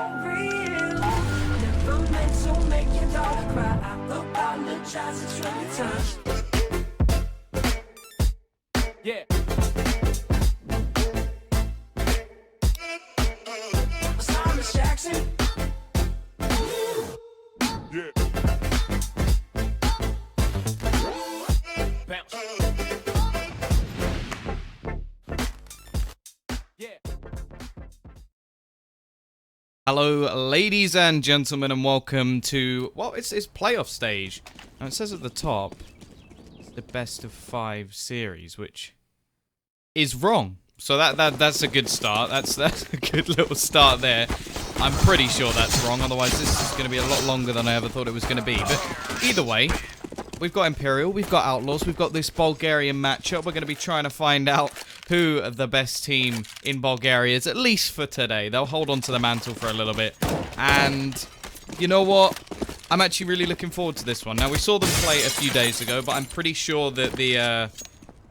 for real. Never meant to make your daughter cry. I apologize, it's really time. Yeah. Thomas Jackson. Yeah. Bounce. Yeah. Hello, ladies and gentlemen, and welcome to, well, it's playoff stage. Now, it says at the top, it's the best of 5 series, which is wrong. So that's a good start. That's a good little start there. I'm pretty sure that's wrong, otherwise this is going to be a lot longer than I ever thought it was going to be. But either way, we've got Imperial, we've got Outlaws, we've got this Bulgarian matchup. We're going to be trying to find out who the best team in Bulgaria is, at least for today. They'll hold on to the mantle for a little bit. And you know what? I'm actually really looking forward to this one. Now, we saw them play a few days ago, but I'm pretty sure that the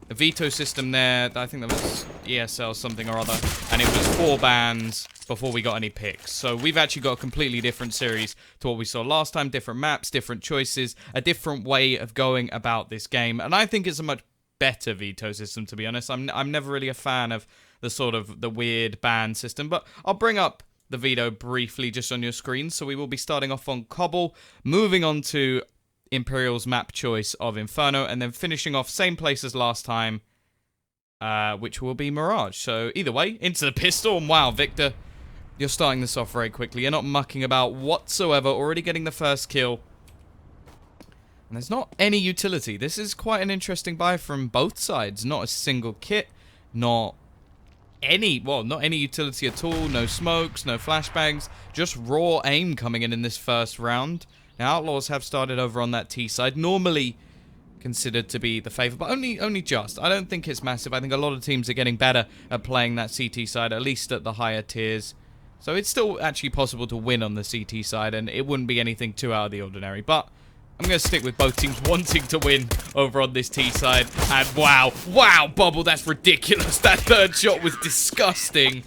veto system there, I think that was ESL something or other, and it was 4 bans before we got any picks. So we've actually got a completely different series to what we saw last time. Different maps, different choices, a different way of going about this game. And I think it's a much better veto system, to be honest. I'm never really a fan of the sort of the weird ban system, but I'll bring up the veto briefly just on your screen. So we will be starting off on Cobble, moving on to Imperial's map choice of Inferno, and then finishing off same place as last time, which will be Mirage. So either way, into the pistol, and wow, Victor, you're starting this off very quickly. You're not mucking about whatsoever, already getting the first kill. And there's not any utility. This is quite an interesting buy from both sides. Not a single kit, not any utility at all. No smokes, no flashbangs, just raw aim coming in this first round. Now, Outlaws have started over on that T side, normally considered to be the favourite, but only just. I don't think it's massive. I think a lot of teams are getting better at playing that CT side, at least at the higher tiers. So it's still actually possible to win on the CT side, and it wouldn't be anything too out of the ordinary. But I'm going to stick with both teams wanting to win over on this T side. And wow, Bubble, that's ridiculous. That third shot was disgusting.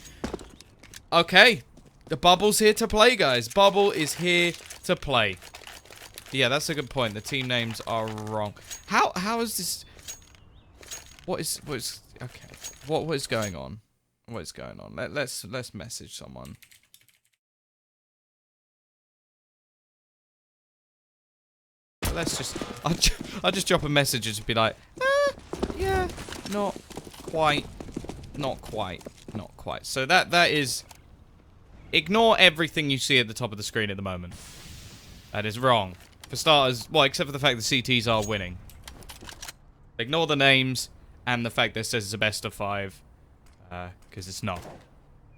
Okay, the Bubble's here to play, guys. Bubble is here to play. Yeah, that's a good point. The team names are wrong. How is this? What is okay? What is going on? What is going on? Let's message someone. Let's just I'll just drop a message and just be like, yeah, not quite. So that is, ignore everything you see at the top of the screen at the moment. That is wrong. For starters, well, except for the fact the CTs are winning. Ignore the names and the fact that it says it's a best of 5. Because it's not.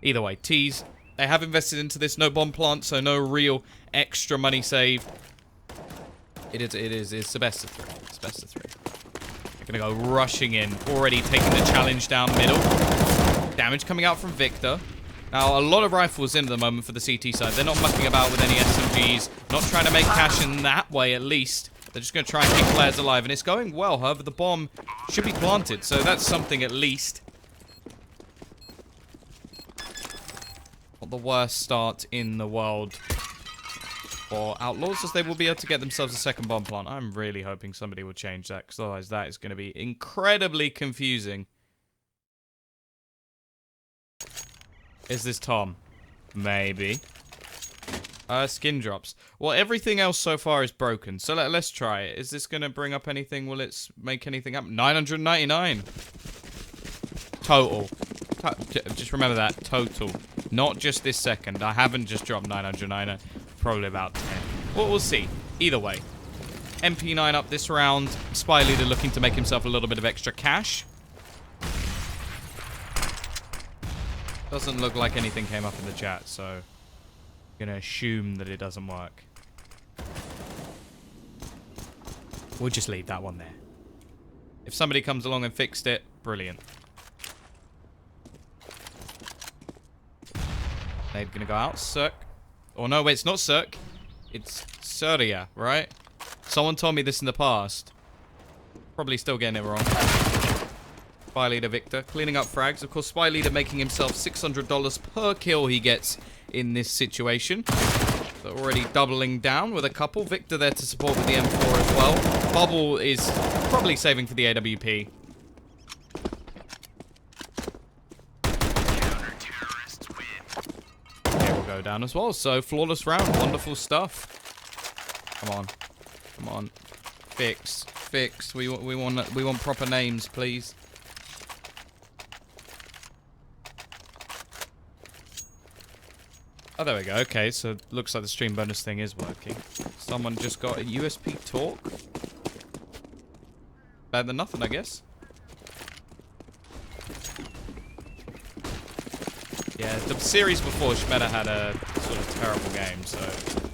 Either way, T's, they have invested into this. No bomb plant, so no real extra money saved. It's the best of 3. It's best of 3. They're going to go rushing in. Already taking the challenge down middle. Damage coming out from Victor. Now, a lot of rifles in at the moment for the CT side. They're not mucking about with any SMGs. Not trying to make cash in that way, at least. They're just going to try and keep players alive. And it's going well. However, the bomb should be planted. So that's something at least. Not the worst start in the world for Outlaws, as they will be able to get themselves a second bomb plant. I'm really hoping somebody will change that, because otherwise that is going to be incredibly confusing. Is this Tom? Maybe. Skin drops. Well, everything else so far is broken, so let's try it. Is this going to bring up anything? Will it make anything up? 999. Total. Just remember that. Total. Not just this second. I haven't just dropped 999. Probably about 10. Well, we'll see. Either way. MP9 up this round. Spy Leader looking to make himself a little bit of extra cash. Doesn't look like anything came up in the chat, so I'm going to assume that it doesn't work. We'll just leave that one there. If somebody comes along and fixed it, brilliant. They're going to go out. Cirque. Oh, no, wait, it's not Cirque. It's Surya, right? Someone told me this in the past. Probably still getting it wrong. Spy Leader Victor cleaning up frags. Of course, Spy Leader making himself $600 per kill he gets in this situation. They're already doubling down with a couple. Victor there to support with the M4 as well. Bubble is probably saving for the AWP. Here will go down as well. So flawless round. Wonderful stuff. Come on. Come on. Fix. Fix. We want proper names, please. Oh, there we go. Okay, so looks like the stream bonus thing is working. Someone just got a USP talk. Better than nothing, I guess. Yeah, the series before, Schmeder had a sort of terrible game, so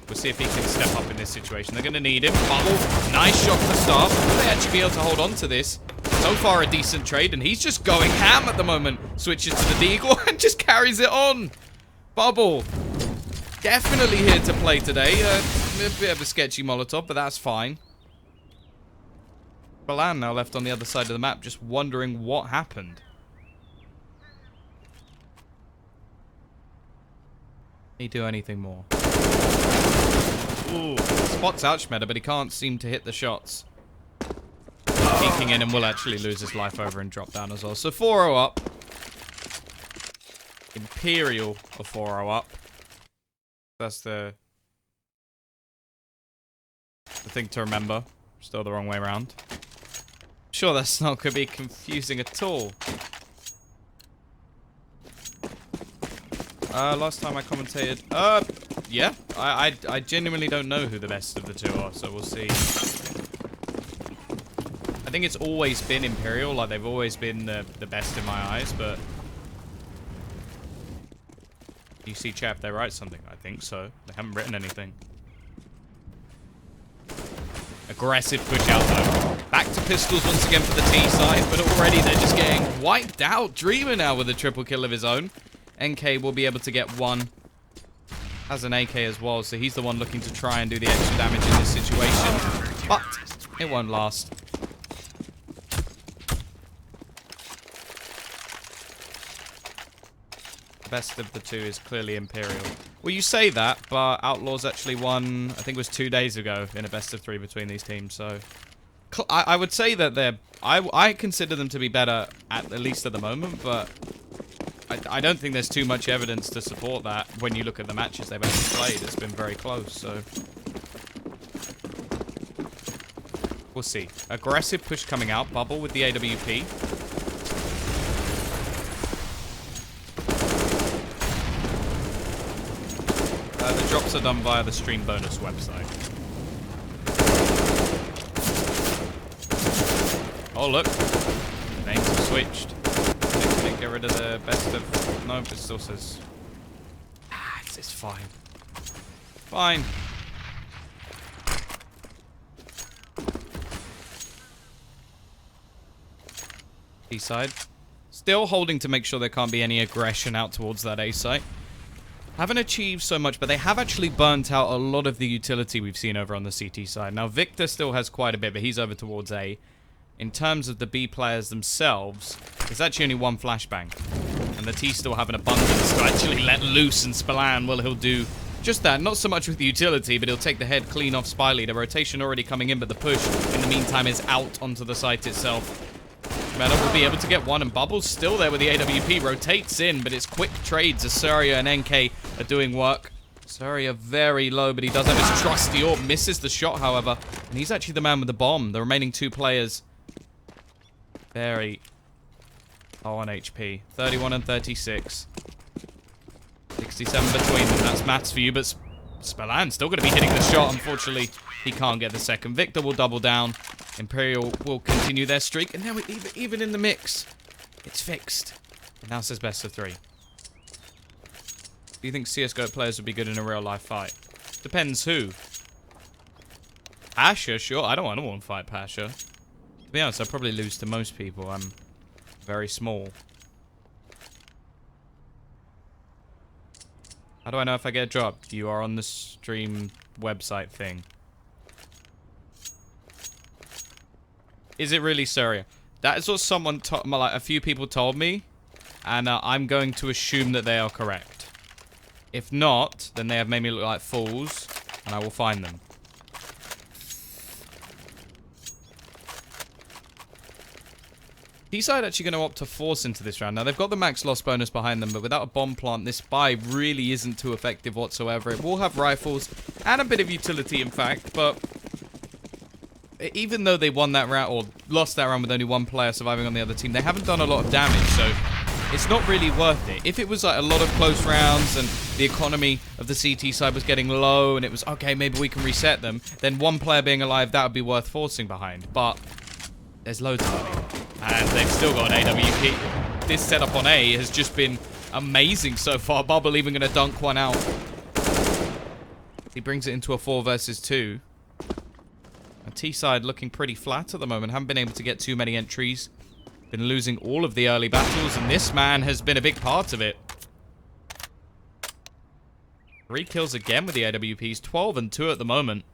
we'll see if he can step up in this situation. They're going to need him. Bubble, nice shot for Staff. Will they actually be able to hold on to this? So far, a decent trade, and he's just going ham at the moment. Switches to the Deagle and just carries it on. Bubble. Definitely here to play today. A bit of a sketchy Molotov, but that's fine. Balan now left on the other side of the map, just wondering what happened. Can he do anything more? Ooh, spots out Schmeder, but he can't seem to hit the shots. Peeking in and will actually lose his life over and drop down as well. So 4-0 up. Imperial are 4-0 up. That's the thing to remember. Still the wrong way around. Sure, that's not going to be confusing at all. Last time I commentated... yeah. I genuinely don't know who the best of the two are, so we'll see. I think it's always been Imperial. Like, they've always been the best in my eyes, but... You see, chap, they write something. I think so. They haven't written anything. Aggressive push out, though. Back to pistols once again for the T side, but already they're just getting wiped out. Dreamer now with a triple kill of his own. NK will be able to get one. Has an AK as well, so he's the one looking to try and do the extra damage in this situation. But it won't last. Best of the two is clearly Imperial. Well, you say that, but Outlaws actually won, I think it was 2 days ago, in a best of 3 between these teams, so... I would say that they're... I consider them to be better, at least at the moment, but... I don't think there's too much evidence to support that when you look at the matches they've actually played. It's been very close, so... We'll see. Aggressive push coming out. Bubble with the AWP. The drops are done via the stream bonus website. Oh, look. Names have switched. Can they get rid of the best of... No, it still says... Ah, it's fine. Fine. B-side. Still holding to make sure there can't be any aggression out towards that A site. Haven't achieved so much, but they have actually burnt out a lot of the utility we've seen over on the CT side. Now, Victor still has quite a bit, but he's over towards A. In terms of the B players themselves, there's actually only one flashbang. And the T still have an abundance to actually let loose, and Spallan, well, he'll do just that. Not so much with the utility, but he'll take the head clean off Spy Leader. Rotation already coming in, but the push, in the meantime, is out onto the site itself. Meta will be able to get one, and Bubble's still there with the AWP. Rotates in, but it's quick trades as Surya and NK are doing work. Surya very low, but he does have his trusty orb. Misses the shot, however. And he's actually the man with the bomb. The remaining 2 players. Very low on HP. 31 and 36. 67 between them. That's maths for you, but Spallan's still going to be hitting the shot. Unfortunately, he can't get the second. Victor will double down. Imperial will continue their streak. And now even in the mix, it's fixed. And now it says best of 3. Do you think CSGO players would be good in a real life fight? Depends who. Pasha, sure. I don't want to fight Pasha. To be honest, I'll probably lose to most people. I'm very small. How do I know if I get dropped? You are on the stream website thing. Is it really Surya? That is what someone, like a few people told me, and I'm going to assume that they are correct. If not, then they have made me look like fools, and I will find them. T-side actually going to opt to force into this round. Now, they've got the max loss bonus behind them, but without a bomb plant, this spy really isn't too effective whatsoever. It will have rifles and a bit of utility, in fact, but even though they won that round, or lost that round with only one player surviving on the other team, they haven't done a lot of damage, so it's not really worth it. If it was like a lot of close rounds and the economy of the CT side was getting low and it was, okay, maybe we can reset them, then one player being alive, that would be worth forcing behind. But there's loads of money. And they've still got an AWP. This setup on A has just been amazing so far. Bubble even going to dunk one out. He brings it into a 4 versus 2. And T-side looking pretty flat at the moment. Haven't been able to get too many entries. Been losing all of the early battles, and this man has been a big part of it. 3 kills again with the AWPs. 12 and 2 at the moment.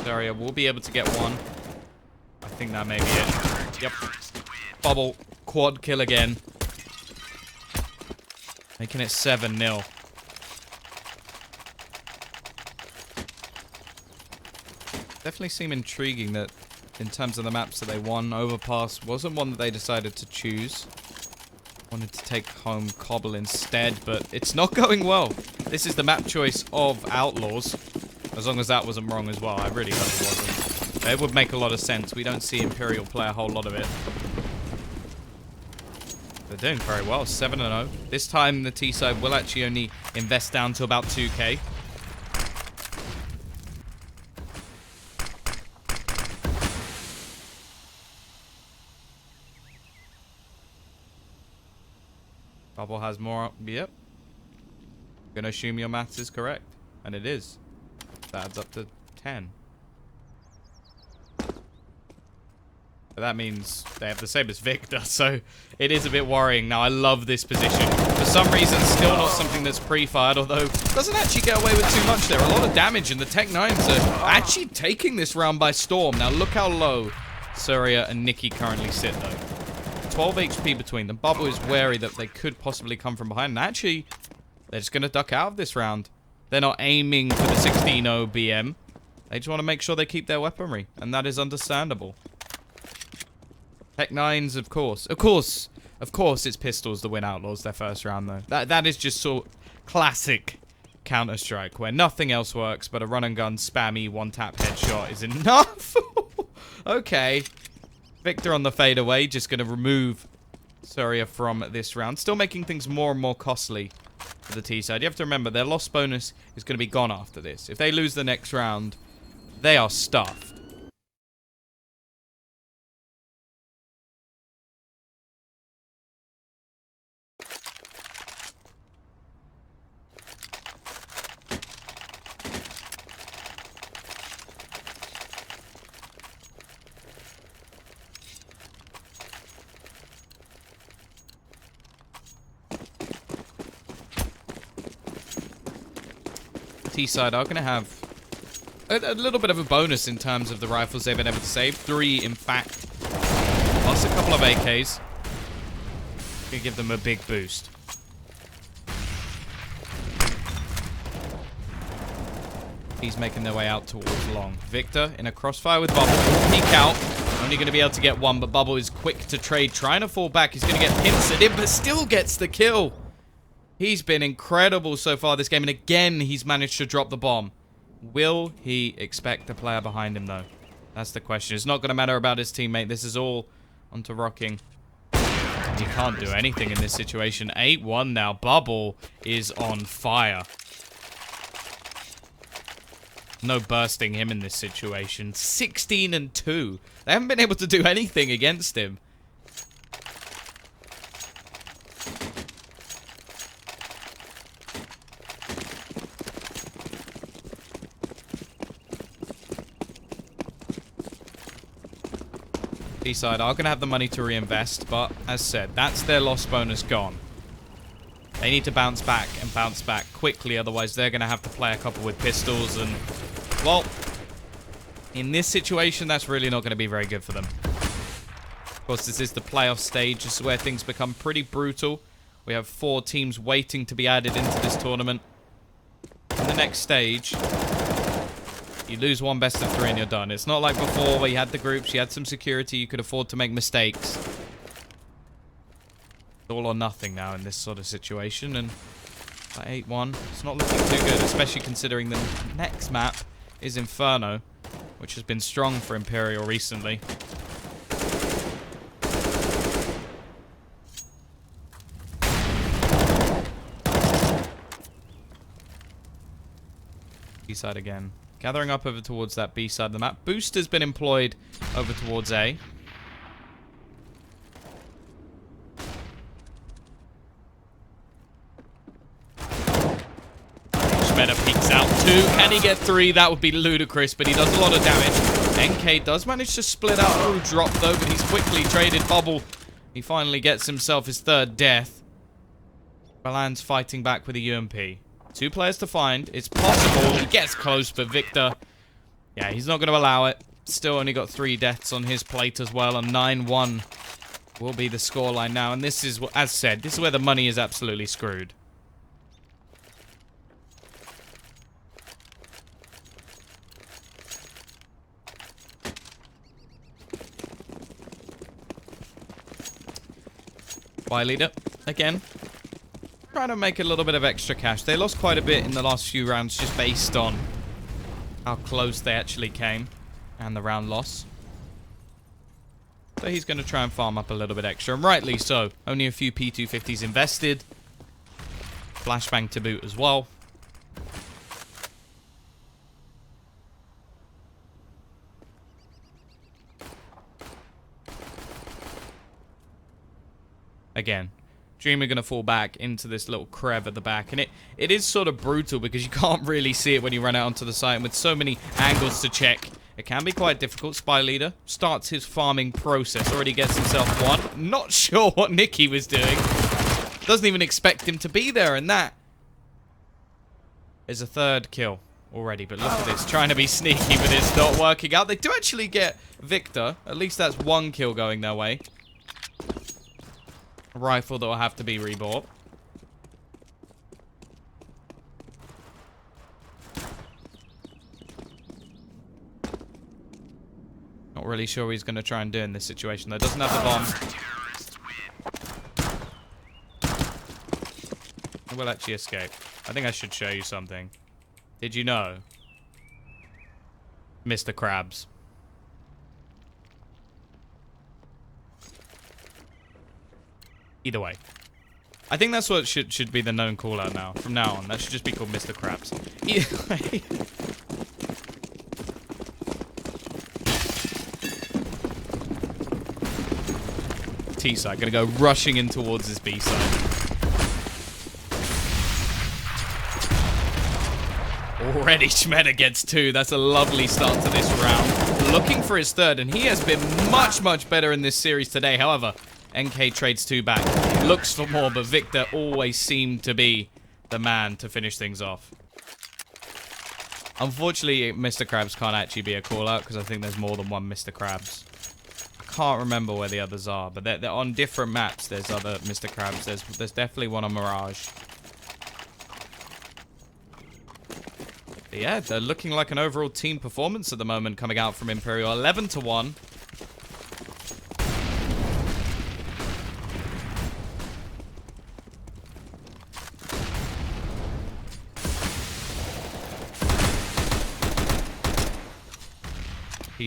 Area will be able to get one. I think that may be it. Yep. Bubble. Quad kill again. Making it 7-0. Definitely seem intriguing that in terms of the maps that they won, Overpass wasn't one that they decided to choose. Wanted to take home Cobble instead, but it's not going well. This is the map choice of Outlaws. As long as that wasn't wrong as well. I really hope it wasn't. It would make a lot of sense. We don't see Imperial play a whole lot of it. They're doing very well. 7-0. This time the T-side will actually only invest down to about 2k. Bubble has more. Yep. Gonna assume your maths is correct. And it is. That adds up to 10. But that means they have the same as Victor, so it is a bit worrying. Now, I love this position. For some reason, still not something that's pre-fired, although doesn't actually get away with too much there. A lot of damage, and the Tech-9s are actually taking this round by storm. Now, look how low Surya and Nikki currently sit, though. 12 HP between them. Bubble is wary that they could possibly come from behind, and actually, they're just going to duck out of this round. They're not aiming for the 16-0 BM. They just want to make sure they keep their weaponry. And that is understandable. Tech-9s, of course. Of course it's pistols that win Outlaws their first round, though. That is just sort of classic Counter-Strike, where nothing else works, but a run-and-gun spammy one-tap headshot is enough. Okay. Victor on the fadeaway, just going to remove Surya from this round. Still making things more and more costly for the T-side. You have to remember, their loss bonus is going to be gone after this. If they lose the next round, they are stuffed. T-side are going to have a little bit of a bonus in terms of the rifles they've been able to save. 3, in fact. Plus a couple of AKs. Going to give them a big boost. He's making their way out towards long. Victor in a crossfire with Bubble. Peek out. Only going to be able to get one, but Bubble is quick to trade. Trying to fall back. He's going to get pincered in, but still gets the kill. He's been incredible so far this game, and again, he's managed to drop the bomb. Will he expect the player behind him, though? That's the question. It's not going to matter about his teammate. This is all onto Rocking. He can't do anything in this situation. 8-1 now. Bubble is on fire. No bursting him in this situation. 16-2. They haven't been able to do anything against him. T-side are going to have the money to reinvest, but as said, that's their loss bonus gone. They need to bounce back and bounce back quickly, otherwise they're going to have to play a couple with pistols, and, well, in this situation, that's really not going to be very good for them. course, this is the playoff stage. This is where things become pretty brutal. We have 4 teams waiting to be added into this tournament. In the next stage, you lose one best of 3 and you're done. It's not like before where you had the groups, you had some security, you could afford to make mistakes. All or nothing now in this sort of situation, and at 8-1, it's not looking too good, especially considering the next map is Inferno, which has been strong for Imperial recently. B-side again. Gathering up over towards that B side of the map. Booster's been employed over towards A. Schmeder peeks out 2. Can he get 3? That would be ludicrous, but he does a lot of damage. NK does manage to split out. Oh, drop though, but he's quickly traded bubble. He finally gets himself his 3rd death. Balan's fighting back with a UMP. 2 players to find. It's possible. He gets close, but Victor, yeah, he's not going to allow it. Still only got 3 deaths on his plate as well, and 9-1 will be the scoreline now. And this is, as said, this is where the money is absolutely screwed. Bye, leader. Again. Trying to make a little bit of extra cash. They lost quite a bit in the last few rounds just based on how close they actually came and the round loss. So he's going to try and farm up a little bit extra, and rightly so. Only a few P250s invested. Flashbang to boot as well. Again. Dreamer going to fall back into this little crev at the back. And it is sort of brutal because you can't really see it when you run out onto the site. And with so many angles to check, it can be quite difficult. Spy Leader starts his farming process. Already gets himself 1. Not sure what Nicky was doing. Doesn't even expect him to be there. And that is a 3rd kill already. But look at this. Trying to be sneaky, but it's not working out. They do actually get Victor. At least that's 1 kill going their way. A rifle that will have to be rebought. Not really sure what he's going to try and do in this situation, though. Doesn't have the bomb. Will actually escape. I think I should show you something. Did you know? Mr. Krabs. Either way. I think that's what should be the known call-out now. From now on, that should just be called Mr. Krabs. Either way. T-side, gonna go rushing in towards this B-side. Already Schmeder gets 2. That's a lovely start to this round. Looking for his 3rd, and he has been much, much better in this series today. However, NK trades 2 back. Looks for more, but Victor always seemed to be the man to finish things off. Unfortunately, Mr. Krabs can't actually be a call-out because I think there's more than one Mr. Krabs. I can't remember where the others are, but they're on different maps. There's other Mr. Krabs. There's definitely one on Mirage. But yeah, they're looking like an overall team performance at the moment coming out from Imperial. 11-1.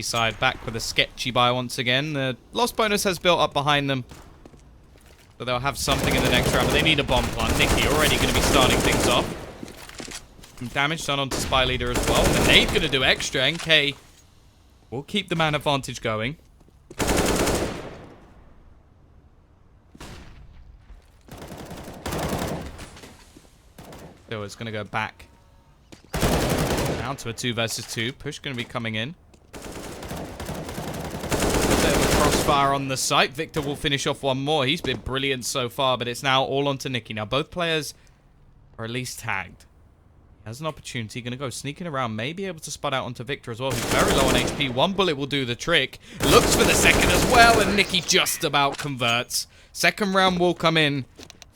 Side back with a sketchy buy once again. The loss bonus has built up behind them. So they'll have something in the next round, but they need a bomb plant. Nicky already going to be starting things off. Some damage done onto Spy Leader as well. And Nade's going to do extra. NK will keep the man advantage going. So it's going to go back. Down to a 2 versus 2. Push going to be coming in. Crossfire on the site. Victor will finish off 1 more. He's been brilliant so far, but it's now all onto Nicky. Now, both players are at least tagged. Has an opportunity. Going to go sneaking around. May be able to spot out onto Victor as well. He's very low on HP. One bullet will do the trick. Looks for the second as well. And Nicky just about converts. Second round will come in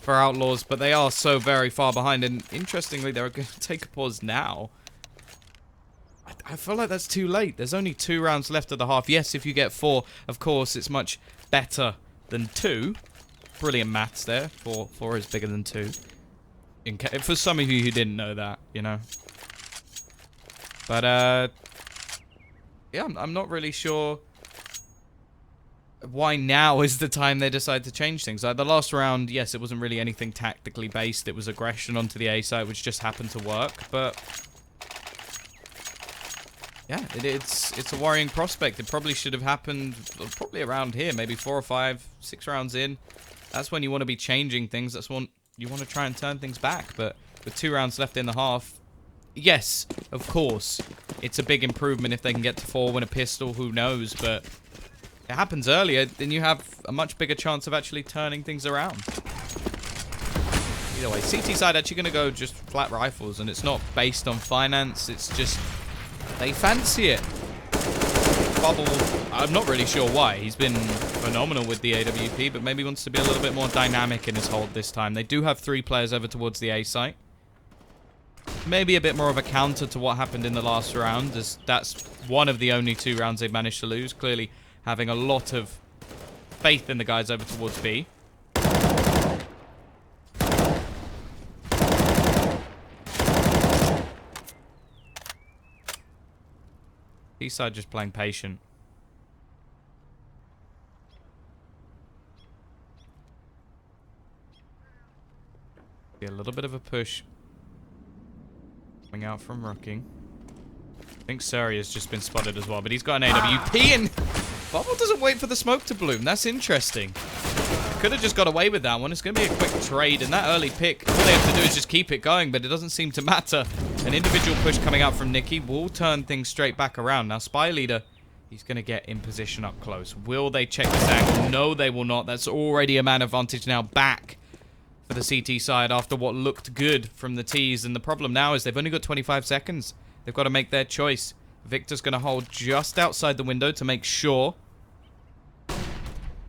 for Outlaws. But they are so very far behind. And interestingly, they're going to take a pause now. I feel like that's too late. There's only 2 rounds left of the half. Yes, if you get 4, of course, it's much better than 2. Brilliant maths there. 4 is bigger than 2. For some of you who didn't know that, you know. But, yeah, I'm not really sure why now is the time they decide to change things. Like, the last round, yes, it wasn't really anything tactically based. It was aggression onto the A side, which just happened to work. But, yeah, it's a worrying prospect. It probably should have happened probably around here, maybe 4 or 5, 6 rounds in. That's when you want to be changing things. That's when you want to try and turn things back. But with 2 rounds left in the half, yes, of course, it's a big improvement if they can get to 4, win a pistol, who knows. But it happens earlier, then you have a much bigger chance of actually turning things around. Either way, CT side actually going to go just flat rifles, and it's not based on finance. It's just they fancy it. Bubble, I'm not really sure why. He's been phenomenal with the AWP, but maybe wants to be a little bit more dynamic in his hold this time. They do have 3 players over towards the A site. Maybe a bit more of a counter to what happened in the last round, as that's one of the only 2 rounds they've managed to lose. Clearly having a lot of faith in the guys over towards B. B-side just playing patient. Be a little bit of a push coming out from Rooking. I think Surrey has just been spotted as well, but he's got an AWP and Bubble doesn't wait for the smoke to bloom. That's interesting. Could have just got away with that one. It's going to be a quick trade, and that early pick, all they have to do is just keep it going, but it doesn't seem to matter. An individual push coming out from Nicky will turn things straight back around. Now, Spy Leader, he's going to get in position up close. Will they check this angle? No, they will not. That's already a man advantage now back for the CT side after what looked good from the Ts. And the problem now is they've only got 25 seconds. They've got to make their choice. Victor's going to hold just outside the window to make sure.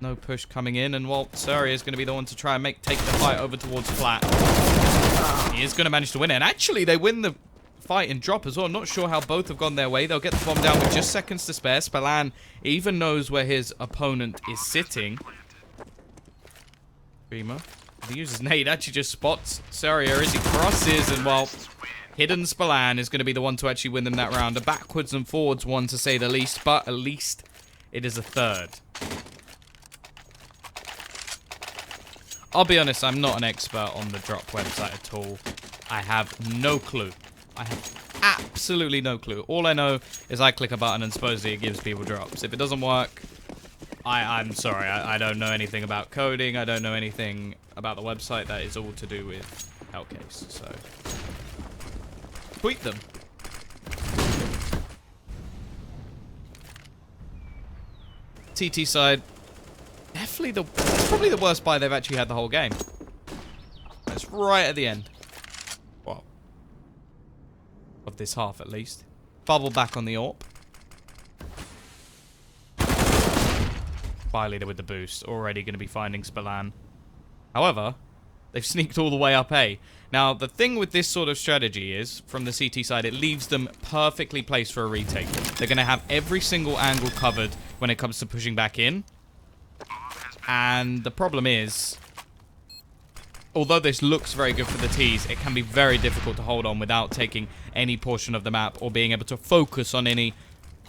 No push coming in, and Walt Surrey is going to be the one to try and take the fight over towards flat. He is going to manage to win it, and actually they win the fight in drop as well. Not sure how both have gone their way. They'll get the bomb down with just seconds to spare. Spallan even knows where his opponent is sitting. Dreamer. He uses nade, actually just spots Surrey as he crosses, and well, hidden Spallan is going to be the one to actually win them that round. A backwards and forwards one to say the least, but at least it is a third. I'll be honest, I'm not an expert on the drop website at all. I have no clue. I have absolutely no clue. All I know is I click a button and supposedly it gives people drops. If it doesn't work, I'm sorry. I don't know anything about coding. I don't know anything about the website. That is all to do with Hellcase. So, tweet them. TT side. Definitely that's probably the worst buy they've actually had the whole game. That's right at the end. Well, of this half at least. Bubble back on the AWP. Spy Leader with the boost. Already going to be finding Spallan. However, they've sneaked all the way up A. Now, the thing with this sort of strategy is, from the CT side, it leaves them perfectly placed for a retake. They're going to have every single angle covered when it comes to pushing back in. And the problem is, although this looks very good for the Ts, it can be very difficult to hold on without taking any portion of the map or being able to focus on any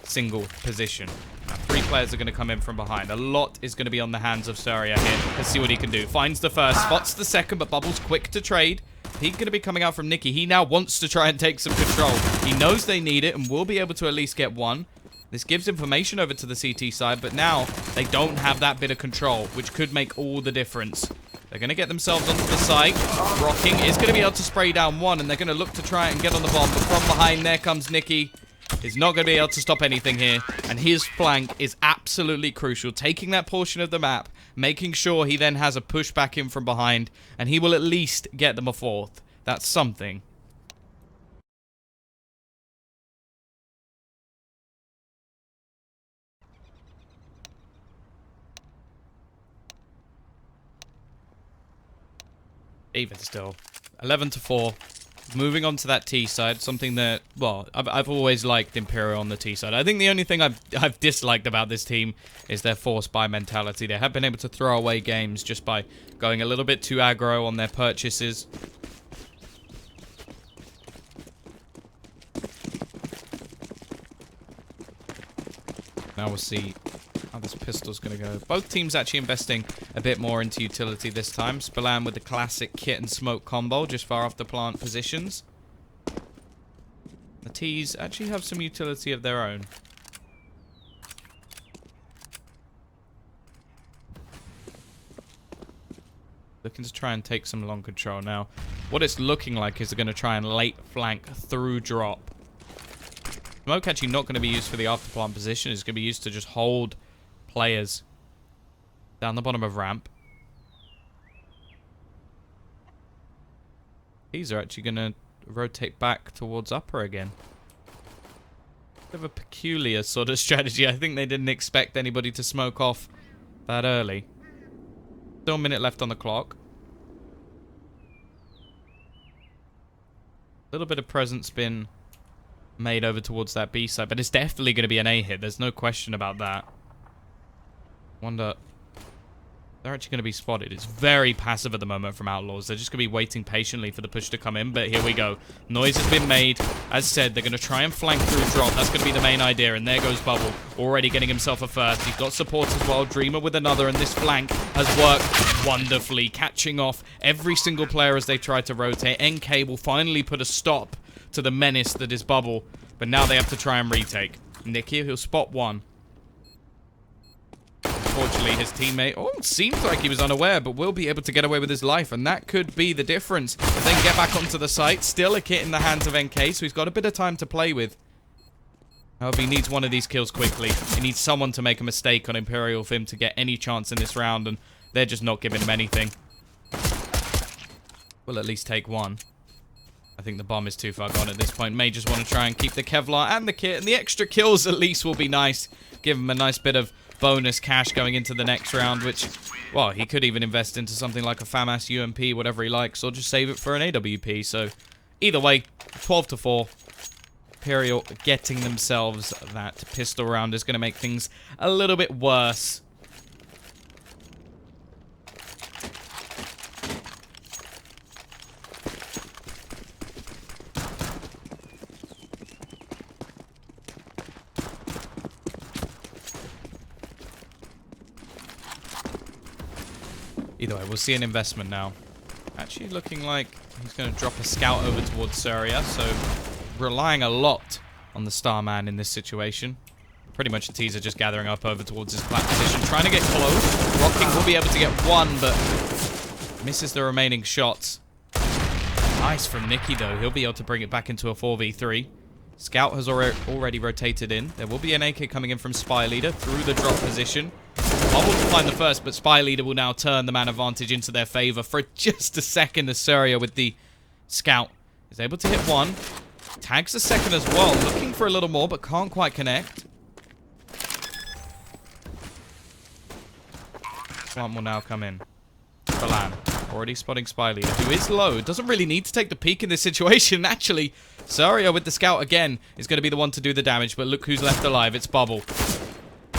single position. Now, 3 players are going to come in from behind. A lot is going to be on the hands of Surya here. Let's see what he can do. Finds the first, spots the second, but Bubble's quick to trade. He's going to be coming out from Nicky. He now wants to try and take some control. He knows they need it and will be able to at least get one. This gives information over to the CT side, but now they don't have that bit of control, which could make all the difference. They're going to get themselves onto the site. Rocking is going to be able to spray down one, and they're going to look to try and get on the bomb. But from behind, there comes Nicky. He's not going to be able to stop anything here, and his flank is absolutely crucial. Taking that portion of the map, making sure he then has a push back in from behind, and he will at least get them a 4th. That's something. Even still. 11-4. Moving on to that T side, something that, well, I've always liked Imperial on the T side. I think the only thing I've disliked about this team is their forced buy mentality. They have been able to throw away games just by going a little bit too aggro on their purchases. Now we'll see how this pistol's going to go. Both teams actually investing a bit more into utility this time. Spallan with the classic kit and smoke combo, just far off the plant positions. The T's actually have some utility of their own. Looking to try and take some long control now. What it's looking like is they're going to try and late flank through drop. Smoke actually not going to be used for the after plant position. It's going to be used to just hold players down the bottom of ramp. These are actually going to rotate back towards upper again. Bit of a peculiar sort of strategy. I think they didn't expect anybody to smoke off that early. Still a minute left on the clock. A little bit of presence been made over towards that B side, but it's definitely going to be an A hit. There's no question about that. Wonder... They're actually going to be spotted. It's very passive at the moment from Outlaws. They're just going to be waiting patiently for the push to come in, but here we go. Noise has been made. As said, they're going to try and flank through drop. That's going to be the main idea, and there goes Bubble. Already getting himself a first. He's got supports as well. Dreamer with another, and this flank has worked wonderfully, catching off every single player as they try to rotate. NK will finally put a stop to the menace that is Bubble, but now they have to try and retake. Nicky, he'll spot one. Unfortunately, his teammate, seems like he was unaware, but will be able to get away with his life, and that could be the difference. But then get back onto the site. Still a kit in the hands of NK, so he's got a bit of time to play with. However, he needs one of these kills quickly. He needs someone to make a mistake on Imperial for him to get any chance in this round, and they're just not giving him anything. We'll at least take one. I think the bomb is too far gone at this point. May just want to try and keep the Kevlar and the kit, and the extra kills at least will be nice. Give him a nice bit of bonus cash going into the next round, which, well, he could even invest into something like a FAMAS UMP, whatever he likes, or just save it for an AWP. So, either way, 12-4. Imperial getting themselves that pistol round is going to make things a little bit worse. Either way, we'll see an investment now. Actually looking like he's going to drop a scout over towards Surya, so relying a lot on the Starman in this situation. Pretty much the teaser just gathering up over towards his flat position, trying to get close. Rocking will be able to get one, but misses the remaining shots. Nice from Nicky, though. He'll be able to bring it back into a 4v3. Scout has already rotated in. There will be an AK coming in from Spy Leader through the drop position. Bubble will find the first, but Spy Leader will now turn the man advantage into their favor for just a second. As Surya with the Scout is able to hit one. Tags the second as well, looking for a little more, but can't quite connect. One will now come in. Balan, already spotting Spy Leader, who is low. Doesn't really need to take the peek in this situation. Actually, Surya with the Scout again is going to be the one to do the damage, but look who's left alive. It's Bubble.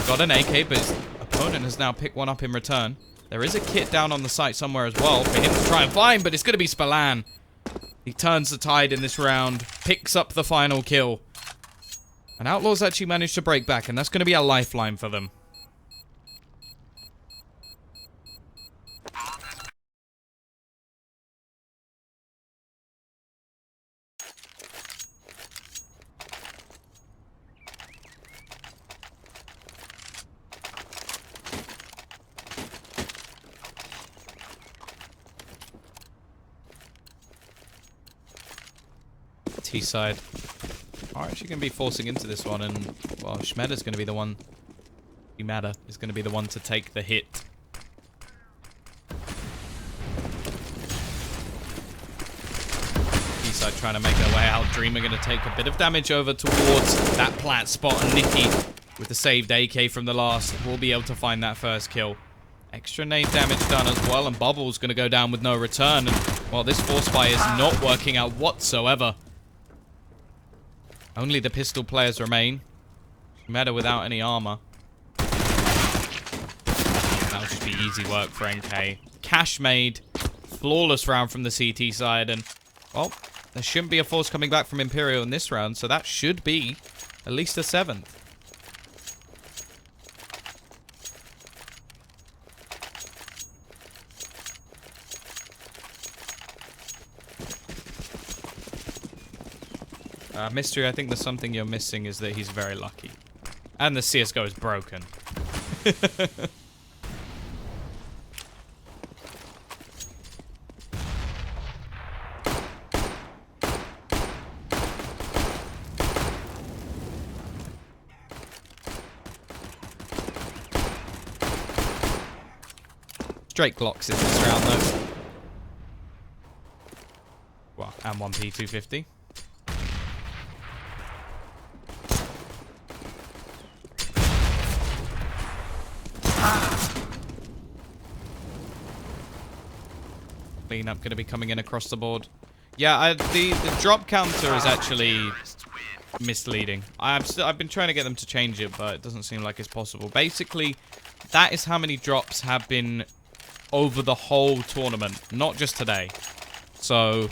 Got an AK, but his opponent has now picked one up in return. There is a kit down on the site somewhere as well for him to try and find, but it's going to be Spallan. He turns the tide in this round, picks up the final kill. And Outlaws actually managed to break back, and that's going to be a lifeline for them. T-side are actually going to be forcing into this one, and, well, Schmeder's going to be the one... Schmeder is going to be the one to take the hit. T-side trying to make their way out. Dreamer going to take a bit of damage over towards that plat spot, and Nicky, with the saved AK from the last, will be able to find that first kill. Extra nade damage done as well, and Bubble's going to go down with no return, and Well, this force fire is not working out whatsoever. Only the pistol players remain. Meta without any armor. That'll just be easy work for NK. Cash made. Flawless round from the CT side. And, well, there shouldn't be a force coming back from Imperial in this round. So that should be at least a 7th. Mystery, I think there's something you're missing is that he's very lucky. And the CSGO is broken. Straight Glocks in this round, though. Well, and 1 P250. Cleanup going to be coming in across the board. Yeah, the drop counter is actually misleading. I've been trying to get them to change it, but it doesn't seem like it's possible. Basically, that is how many drops have been over the whole tournament, not just today. So,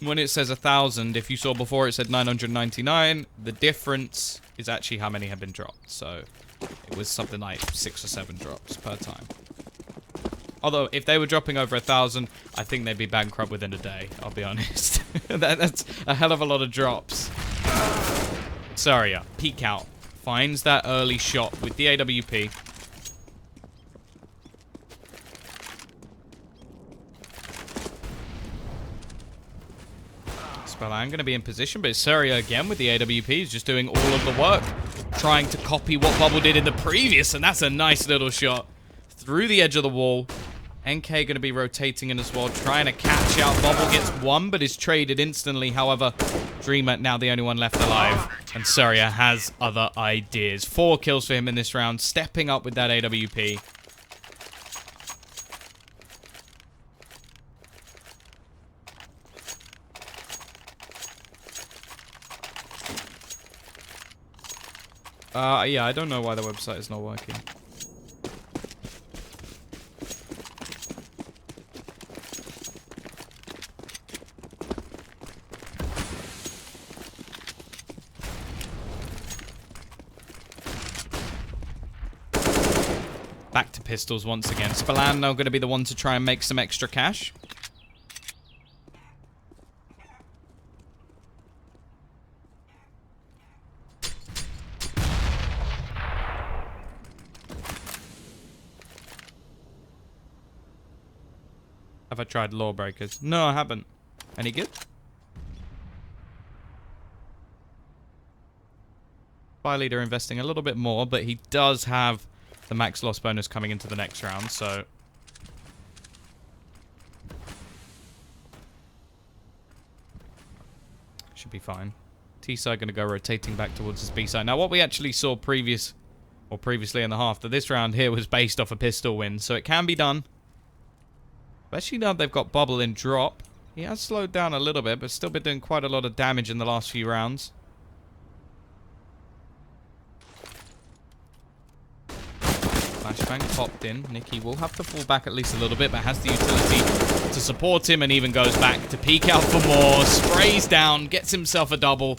when it says 1,000, if you saw before it said 999, the difference is actually how many have been dropped. So, it was something like 6 or 7 drops per time. Although, if they were dropping over 1,000, I think they'd be bankrupt within a day, I'll be honest. That's a hell of a lot of drops. Saria, peek out. Finds that early shot with the AWP. Spellan going to be in position, but it's Saria again with the AWP. He's just doing all of the work. Trying to copy what Bubble did in the previous, and that's a nice little shot. Through the edge of the wall. NK going to be rotating in as well, trying to catch out. Bubble gets one, but is traded instantly. However, Dreamer now the only one left alive. And Saria has other ideas. 4 kills for him in this round, stepping up with that AWP. Yeah, I don't know why the website is not working. Back to pistols once again. Spellan now going to be the one to try and make some extra cash. Have I tried Lawbreakers? No, I haven't. Any good? Fire leader investing a little bit more, but he does have the max loss bonus coming into the next round, so should be fine. T-side going to go rotating back towards his B-side. Now, what we actually saw previously in the half, that this round here was based off a pistol win, so it can be done. Especially now they've got Bubble in drop. He has slowed down a little bit, but still been doing quite a lot of damage in the last few rounds. Flashbang popped in. Nicky will have to fall back at least a little bit, but has the utility to support him and even goes back to peek out for more. Sprays down, gets himself a double.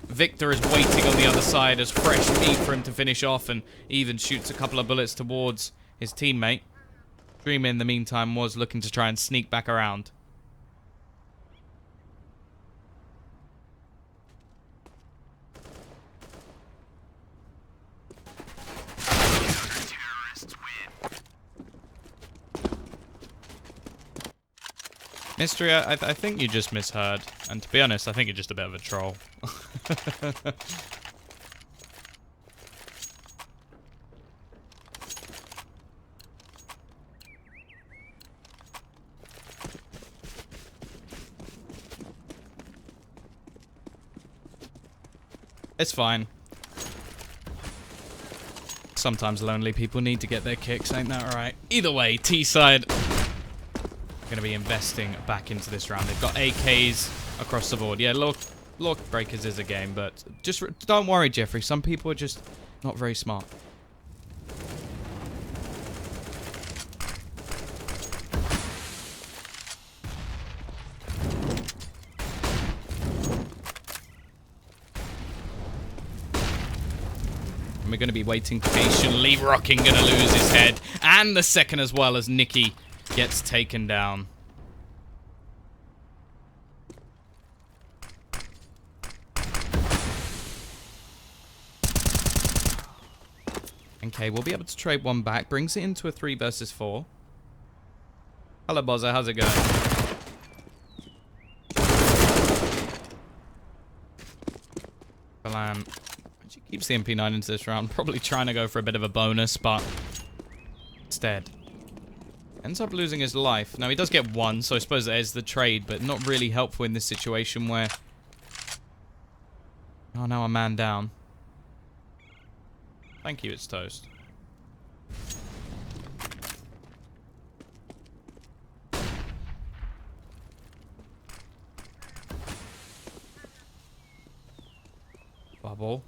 Victor is waiting on the other side as fresh meat for him to finish off and even shoots a couple of bullets towards his teammate. Dreamer, in the meantime, was looking to try and sneak back around. Mystery, I think you just misheard. And to be honest, I think you're just a bit of a troll. It's fine. Sometimes lonely people need to get their kicks, ain't that right? Either way, T-side going to be investing back into this round. They've got AKs across the board. Yeah, Lock Breakers is a game, but just don't worry, Jeffrey. Some people are just not very smart. And we're going to be waiting patiently. Rocking going to lose his head. And the second as well as Nikki gets taken down. Okay, we'll be able to trade one back. Brings it into a 3 versus 4. Hello, Bozza. How's it going? Balan actually keeps the MP9 into this round. Probably trying to go for a bit of a bonus, but instead ends up losing his life. Now, he does get 1, so I suppose there's the trade, but not really helpful in this situation where... Oh, now a man down. Thank you, it's toast. Bubble.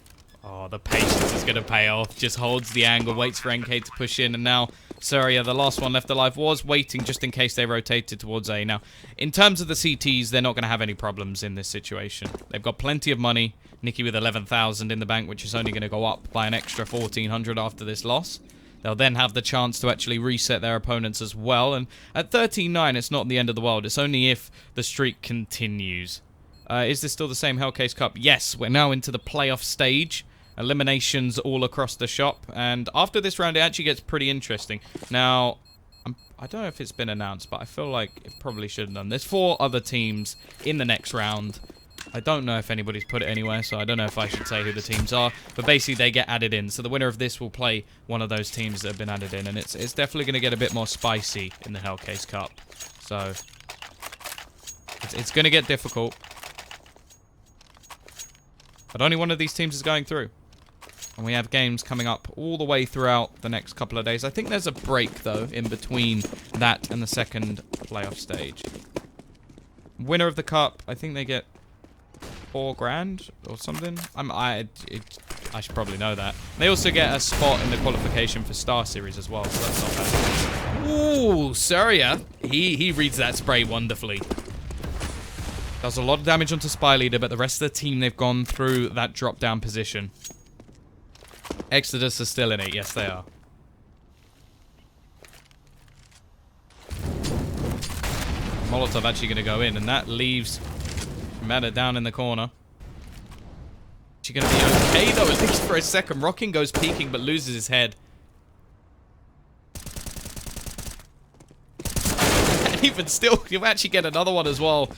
Oh, the patience is going to pay off. Just holds the angle, waits for NK to push in, and now Surya, the last one left alive, was waiting just in case they rotated towards A. Now, in terms of the CTs, they're not going to have any problems in this situation. They've got plenty of money. Nikki with 11,000 in the bank, which is only going to go up by an extra 1,400 after this loss. They'll then have the chance to actually reset their opponents as well. And at 13-9, it's not the end of the world. It's only if the streak continues. Is this still the same Hellcase Cup? Yes, we're now into the playoff stage. Eliminations all across the shop. And after this round, it actually gets pretty interesting. Now, I don't know if it's been announced, but I feel like it probably should have done. There's 4 other teams in the next round. I don't know if anybody's put it anywhere, so I don't know if I should say who the teams are. But basically, they get added in. So the winner of this will play one of those teams that have been added in. And it's definitely going to get a bit more spicy in the Hellcase Cup. So it's going to get difficult. But only one of these teams is going through. And we have games coming up all the way throughout the next couple of days. I think there's a break, though, in between that and the second playoff stage. Winner of the cup, I think they get 4 grand or something. I should probably know that. They also get a spot in the qualification for Star Series as well, so that's not bad. Ooh, Surya. He reads that spray wonderfully. Does a lot of damage onto Spy Leader, but the rest of the team, they've gone through that drop-down position. Exodus are still in it. Yes, they are. Molotov actually going to go in, and that leaves Meta down in the corner. She's going to be okay, though, at least for a second. Rocking goes peeking, but loses his head. And even still, you actually get another one as well.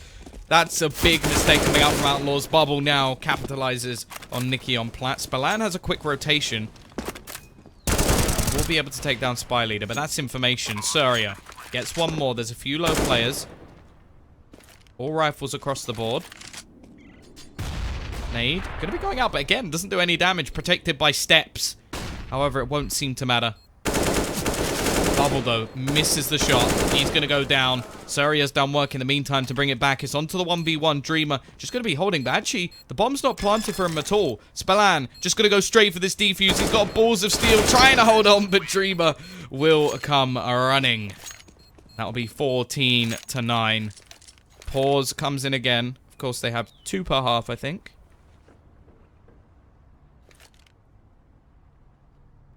That's a big mistake coming out from Outlaws. Bubble now capitalizes on Nikki on Platts. Balan has a quick rotation. We'll be able to take down Spy Leader, but that's information. Surya gets one more. There's a few low players. All rifles across the board. Nade. Going to be going out, but again, doesn't do any damage. Protected by steps. However, it won't seem to matter. Bubble, though, misses the shot. He's going to go down. Surya's done work in the meantime to bring it back. It's onto the 1v1. Dreamer just going to be holding. But actually, the bomb's not planted for him at all. Spallan just going to go straight for this defuse. He's got balls of steel trying to hold on, but Dreamer will come running. That'll be 14-9. Pause comes in again. Of course, they have 2 per half, I think.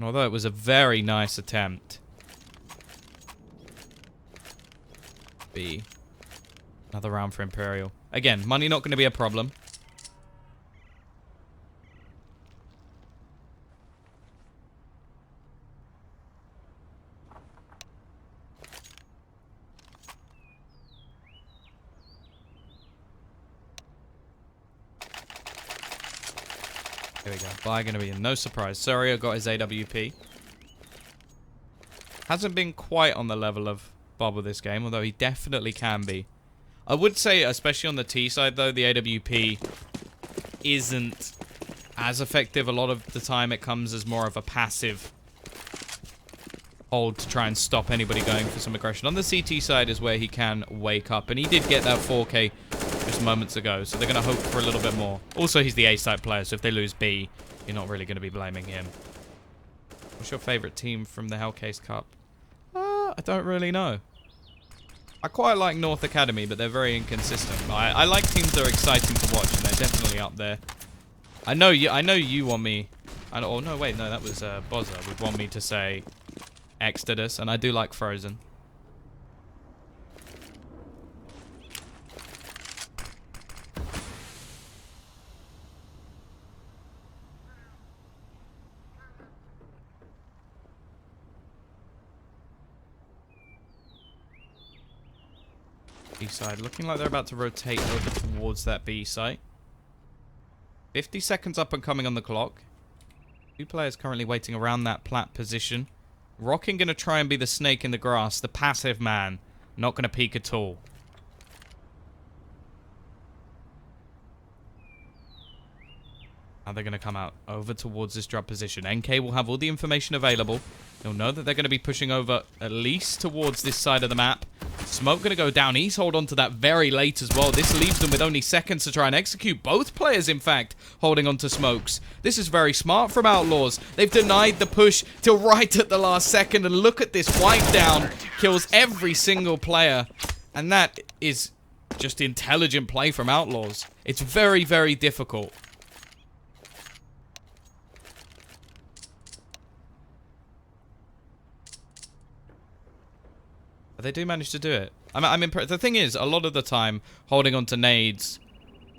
Although it was a very nice attempt. Be another round for Imperial. Again, money not going to be a problem. Here we go. Buy going to be no surprise. Surya got his AWP. Hasn't been quite on the level of Bubble this game, although he definitely can be. I would say, especially on the T side, though, the AWP isn't as effective. A lot of the time it comes as more of a passive hold to try and stop anybody going for some aggression. On the CT side is where he can wake up, and he did get that 4K just moments ago, so they're going to hope for a little bit more. Also, he's the A-side player, so if they lose B, you're not really going to be blaming him. What's your favorite team from the Hellcase Cup? I don't really know. I quite like North Academy, but they're very inconsistent. I like teams that are exciting to watch, and they're definitely up there. I know you want me... Oh, no, wait, no, that was Bozza would want me to say Exodus, and I do like Frozen. B side, looking like they're about to rotate over towards that B site. 50 seconds up and coming on the clock. 2 players currently waiting around that plat position. Rocking going to try and be the snake in the grass, the passive man. Not going to peek at all. Now they're going to come out over towards this drop position. NK will have all the information available. He'll know that they're going to be pushing over at least towards this side of the map. Smoke going to go down. He's hold on to that very late as well. This leaves them with only seconds to try and execute. Both players, in fact, holding on to smokes. This is very smart from Outlaws. They've denied the push till right at the last second. And look at this wipe down. Kills every single player. And that is just intelligent play from Outlaws. It's very, very difficult. They do manage to do it. I'm impressed. The thing is, a lot of the time, holding on to nades,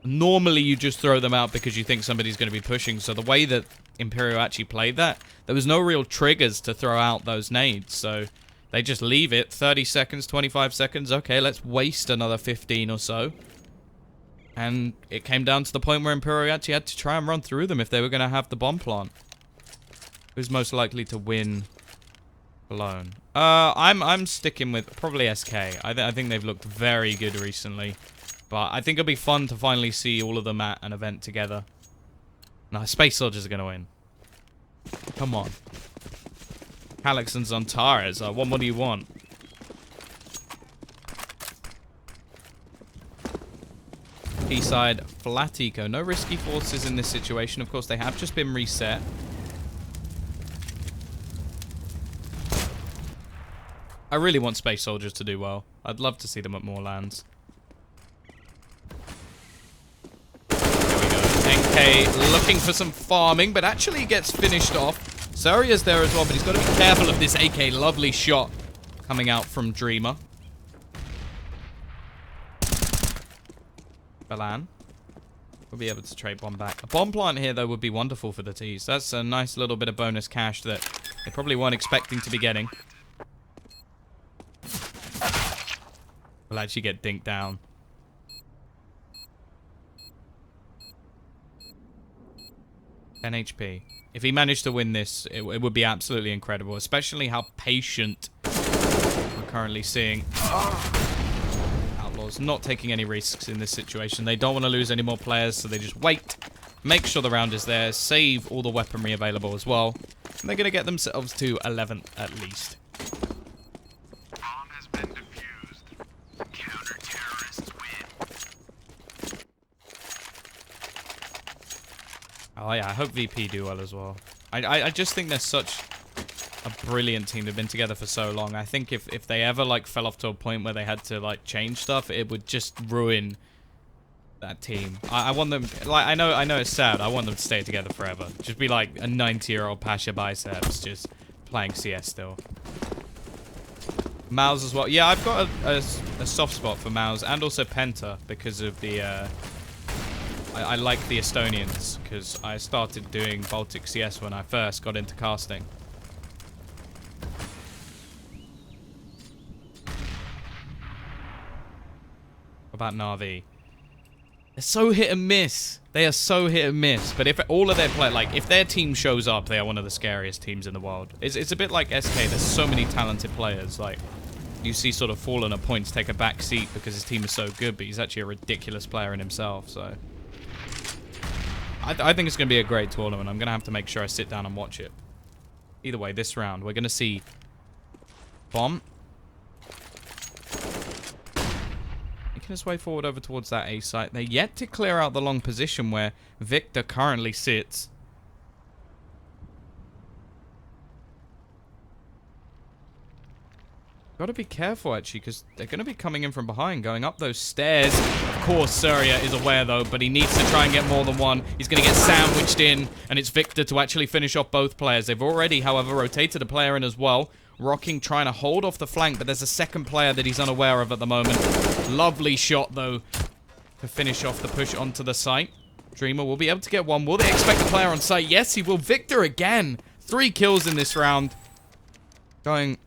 normally you just throw them out because you think somebody's going to be pushing. So the way that Imperial actually played that, there was no real triggers to throw out those nades. So they just leave it. 30 seconds, 25 seconds. Okay, let's waste another 15 or so. And it came down to the point where Imperial actually had to try and run through them if they were going to have the bomb plant. Who's most likely to win alone? I'm sticking with probably SK. I think they've looked very good recently. But I think it'll be fun to finally see all of them at an event together. No, Space Soldiers are going to win. Come on. Calix and Zontares. What more do you want? P-side, flat eco. No risky forces in this situation. Of course, they have just been reset. I really want Space Soldiers to do well. I'd love to see them at more lands. Here we go. NK looking for some farming, but actually gets finished off. Saria's there as well, but he's got to be careful of this AK. Lovely shot coming out from Dreamer. Balan will be able to trade one back. A bomb plant here, though, would be wonderful for the T's. That's a nice little bit of bonus cash that they probably weren't expecting to be getting. Will actually get dinked down. HP. If he managed to win this, it would be absolutely incredible, especially how patient we're currently seeing. Outlaws not taking any risks in this situation. They don't want to lose any more players, so they just wait, make sure the round is there, save all the weaponry available as well, and they're going to get themselves to 11th at least. Oh yeah, I hope VP do well as well. I just think they're such a brilliant team. They've been together for so long. I think if they ever like fell off to a point where they had to like change stuff, it would just ruin that team. I want them, like, I know it's sad. I want them to stay together forever. Just be like a 90-year-old Pasha Biceps just playing CS still. Mouse as well. Yeah, I've got a soft spot for Mouse and also Penta because of the I like the Estonians because I started doing Baltic CS when I first got into casting. What about Na'Vi? They're so hit and miss. They are so hit and miss. But if all of their play, like if their team shows up, they are one of the scariest teams in the world. It's a bit like SK. There's so many talented players. Like you see, sort of Fallen at points take a back seat because his team is so good, but he's actually a ridiculous player in himself. So. I think it's going to be a great tournament. I'm going to have to make sure I sit down and watch it. Either way, this round, we're going to see bomb. Making his way forward over towards that A site. They're yet to clear out the long position where Victor currently sits. Got to be careful, actually, because they're going to be coming in from behind, going up those stairs. Of course, Surya is aware, though, but he needs to try and get more than one. He's going to get sandwiched in, and it's Victor to actually finish off both players. They've already, however, rotated a player in as well. Rocking trying to hold off the flank, but there's a second player that he's unaware of at the moment. Lovely shot, though, to finish off the push onto the site. Dreamer will be able to get one. Will they expect the player on site? Yes, he will. Victor again. 3 kills in this round. Going...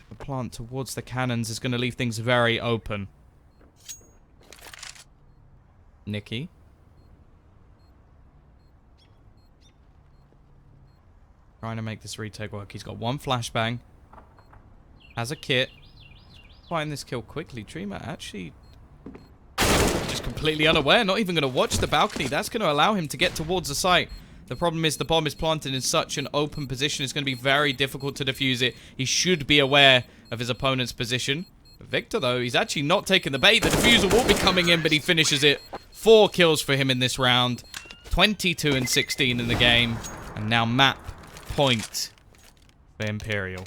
the plant towards the cannons is going to leave things very open. Nikki. Trying to make this retake work. He's got 1 flashbang. Has a kit. Find this kill quickly. Dreamer actually just completely unaware. Not even going to watch the balcony. That's going to allow him to get towards the site. The problem is the bomb is planted in such an open position. It's going to be very difficult to defuse it. He should be aware of his opponent's position. Victor, though, he's actually not taking the bait. The diffuser will be coming in, but he finishes it. 4 kills for him in this round. 22 and 16 in the game. And now map point for Imperial.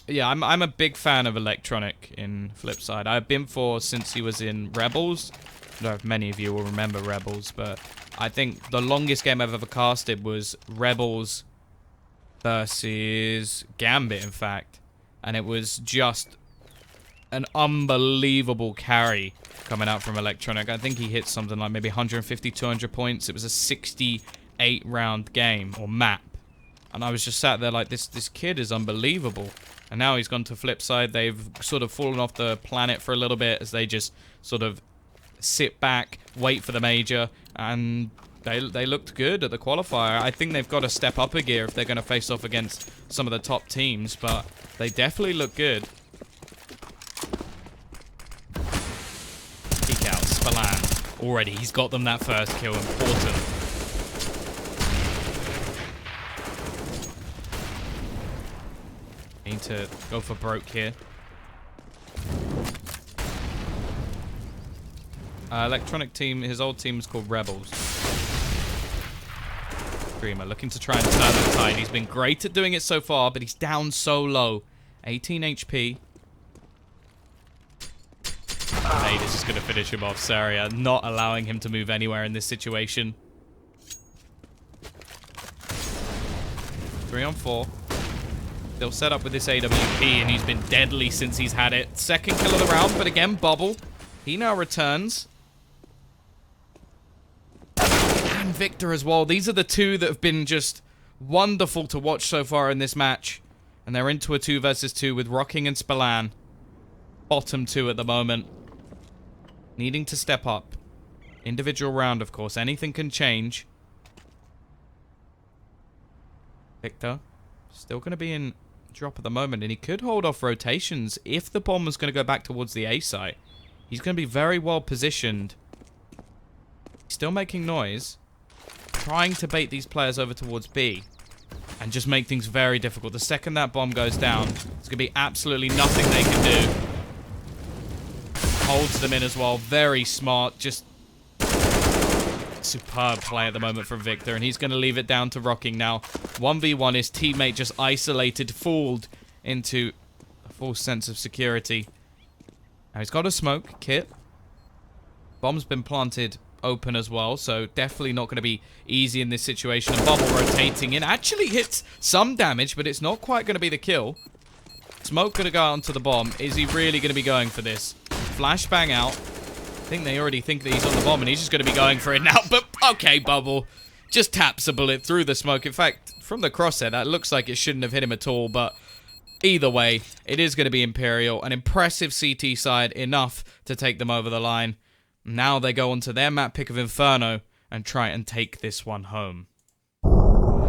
Yeah, I'm a big fan of Electronic in Flipside. I've been for since he was in Rebels. I don't know if many of you will remember Rebels, but I think the longest game I've ever casted was Rebels versus Gambit, in fact. And it was just an unbelievable carry coming out from Electronic. I think he hit something like maybe 150, 200 points. It was a 68-round game, or map. And I was just sat there like, this kid is unbelievable. And now he's gone to Flipside. They've sort of fallen off the planet for a little bit as they just sort of sit back, wait for the major, and they looked good at the qualifier. I think they've got to step up a gear if they're going to face off against some of the top teams, but they definitely look good. Peek out, Spallan. Already, he's got them that first kill. Important. Need to go for broke here. Electronic team, his old team is called Rebels. Dreamer looking to try and turn the tide. He's been great at doing it so far, but he's down so low. 18 HP. Hey, this is going to finish him off. Saria not allowing him to move anywhere in this situation. 3 on 4. They'll set up with this AWP, and he's been deadly since he's had it. Second kill of the round, but again, Bubble. He now returns. And Victor as well. These are the two that have been just wonderful to watch so far in this match. And they're into a 2 versus 2 with Rocking and Spallan. Bottom 2 at the moment. Needing to step up. Individual round, of course. Anything can change. Victor. Still going to be in drop at the moment, and he could hold off rotations if the bomb was going to go back towards the A site. He's going to be very well positioned. Still making noise. Trying to bait these players over towards B. And just make things very difficult. The second that bomb goes down, there's going to be absolutely nothing they can do. Holds them in as well. Very smart. Just superb play at the moment from Victor, and he's going to leave it down to Rocking now. 1v1, his teammate just isolated, fooled into a false sense of security. Now he's got a smoke kit. Bomb's been planted open as well, so definitely not going to be easy in this situation. And Bubble rotating in actually hits some damage, but it's not quite going to be the kill. Smoke going to go out onto the bomb. Is he really going to be going for this? Flashbang out. I think they already think that he's on the bomb, and he's just going to be going for it now. But, okay, Bubble. Just taps a bullet through the smoke. In fact, from the crosshair, that looks like it shouldn't have hit him at all. But either way, it is going to be Imperial. An impressive CT side, enough to take them over the line. Now they go on to their map pick of Inferno and try and take this one home.